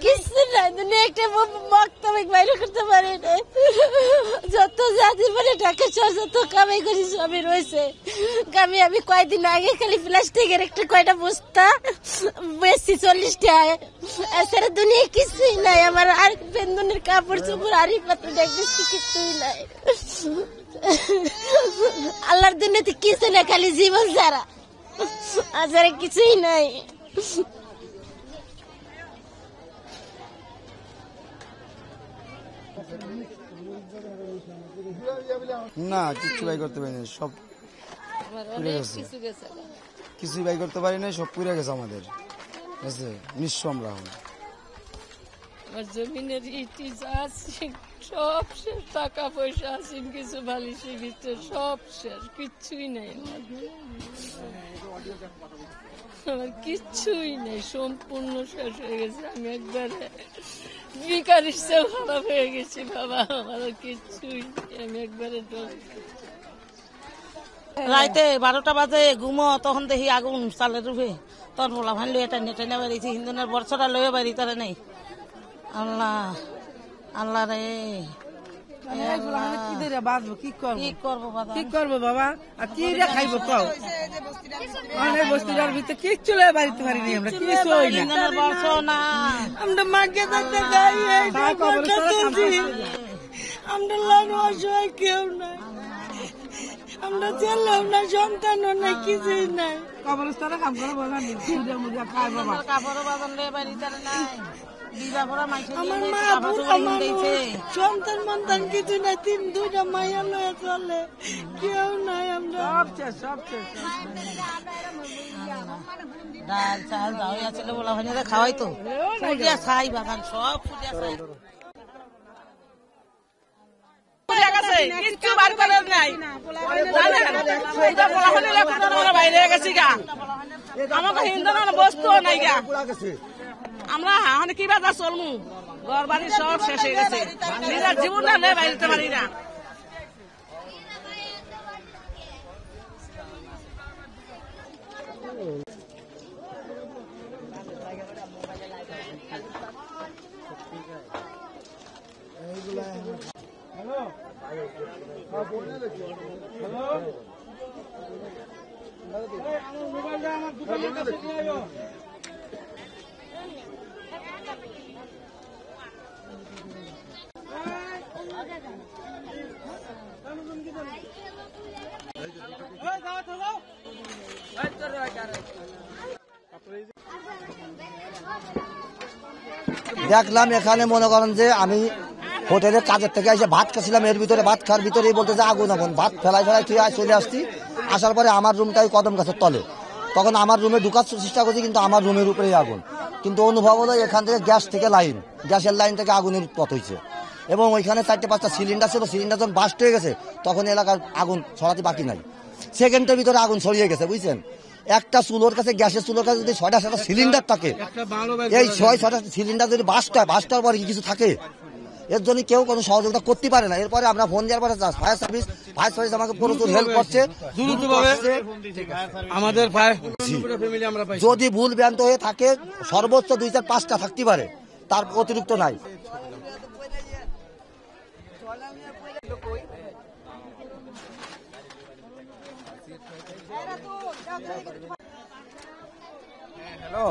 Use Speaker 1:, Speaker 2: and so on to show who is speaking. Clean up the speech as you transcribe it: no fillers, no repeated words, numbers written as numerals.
Speaker 1: কিছু নাই, দুনিয়া একটা বক্তব্য বাইরে করতে পারি না। যত জাতি মানে ঢাকা শহর যত কামাই করি সবই রয়েছে। আমি কয়েকদিন আগে খালি প্লাস্টিকের একটা কয়টা বস্তা বেশি 40 টাকা, এছাড়া দুনিয়া কিছুই নাই আমার। আর বেন্দনের কাপড় চোপড় আরি পাত্র দেখতেছি কিছুই নাই। আল্লাহর দুনিয়াতে কিছু না, খালি জীবন ছাড়া আর কিছুই নাই।
Speaker 2: না কিছু বাই করতে পারি না, সব পুড়ে গেছে। কিছুই বাই করতে পারি না, সব পুড়ে গেছে আমাদের। নিঃস্ব আমরা
Speaker 3: আমার জমিনের ইটি আছে সব শেষ, টাকা পয়সা আছে কিছু বালিশের ভিতরে সব শেষ, কিচ্ছুই নেই আমার, কিচ্ছুই নেই, সম্পূর্ণ শেষ হয়ে গেছে। আমি একবারে বিকারির চেয়েও খারাপ হয়ে গেছি বাবা, আমার কিচ্ছুই নেই, আমি একবারে
Speaker 4: রাইতে 12টা বাজে ঘুমো, তখন দেখি আগুন চালের রূপে, তখন বলা ভাই লইয়া টেনে বেরিয়েছি, হিন্দুনের বর্ষটা লইয়া বাড়ি তারা নেই। আল্লাহ আল্লাহ রে,
Speaker 5: কি করবো বাবা, আর কি খাইব কও? অনেক বস্তিটার ভিতরে কিচ্ছু বাড়িতে পারিনি আমরা, কিছু
Speaker 4: না
Speaker 1: আমরা মাকে থাকতে গাই, আমরা লাগানো অসহায় কেউ নাই, আমরা ছেলেও না সন্তানও নাই, কিছুই নাই।
Speaker 5: কবরস্থানে কাম করে বলা
Speaker 4: কাপড় বাজার লইয়া বাড়ি তারা নাই,
Speaker 1: আমার মা সন্তান মন্তান কিছু নাই, 2টা মাইয়া লয়ে চলে, কেউ নাই। আমরা
Speaker 4: ডাল চাল দাওয়া ছিল বলা হয় না, খাওয়াই তো ফুটিয়া ছাই বাগান সব ফুটিয়া ছাই।
Speaker 5: কিচ্ছু বার করে নাই, বাইরে গেছি গা, আমাকে হিন্দু বস্তু নাই গা, আমরা কি বাজার চলমু, ঘর বাড়ি সব শেষ হয়ে গেছে, নিজের জীবনটা নেই বাইরে পারি না।
Speaker 2: দেখলাম এখানে মনে করেন যে আমি হোটেলের কাজের থেকে এসে ভাত খাচ্ছিলাম, এর ভিতরে ভাত খাওয়ার ভিতরেই বলতে যে আগুন আগুন, ভাত ফেলাই চলে আসছি। আসার পরে আমার রুমটাই কদম গাছের তলে, তখন আমার রুমে ঢুকার চেষ্টা করছি, কিন্তু আমার রুমের উপরেই আগুন। কিন্তু অনুভব হলো এখান থেকে গ্যাস থেকে লাইন, গ্যাসের লাইন থেকে আগুনের উৎপত হয়েছে, এবং ওইখানে 4-5টা সিলিন্ডার ছিল, সিলিন্ডার যখন বাস্ট হয়ে গেছে তখন এলাকার আগুন ছড়াতে বাকি নাই, সেকেন্ডের ভিতরে আগুন ছড়িয়ে গেছে, বুঝছেন। একটা চুলোর কাছে, গ্যাসের চুলোর কাছে যদি 6টা সিলিন্ডার থাকে, এই 6-6টা সিলিন্ডার যদি বাস্টার পরে কিছু থাকে, এর জন্য কেউ কোনো সহযোগিতা করতে পারে না। এরপরে আমরা ফোন দেওয়ার পরে ফায়ার সার্ভিস আমাকে প্রচুর হেল্প করছে,
Speaker 5: আমাদের
Speaker 2: যদি ভুল ভ্রান্ত হয়ে থাকে সর্বোচ্চ 2-4-5টা থাকতে পারে, তার অতিরিক্ত নাই।
Speaker 6: হ্যালো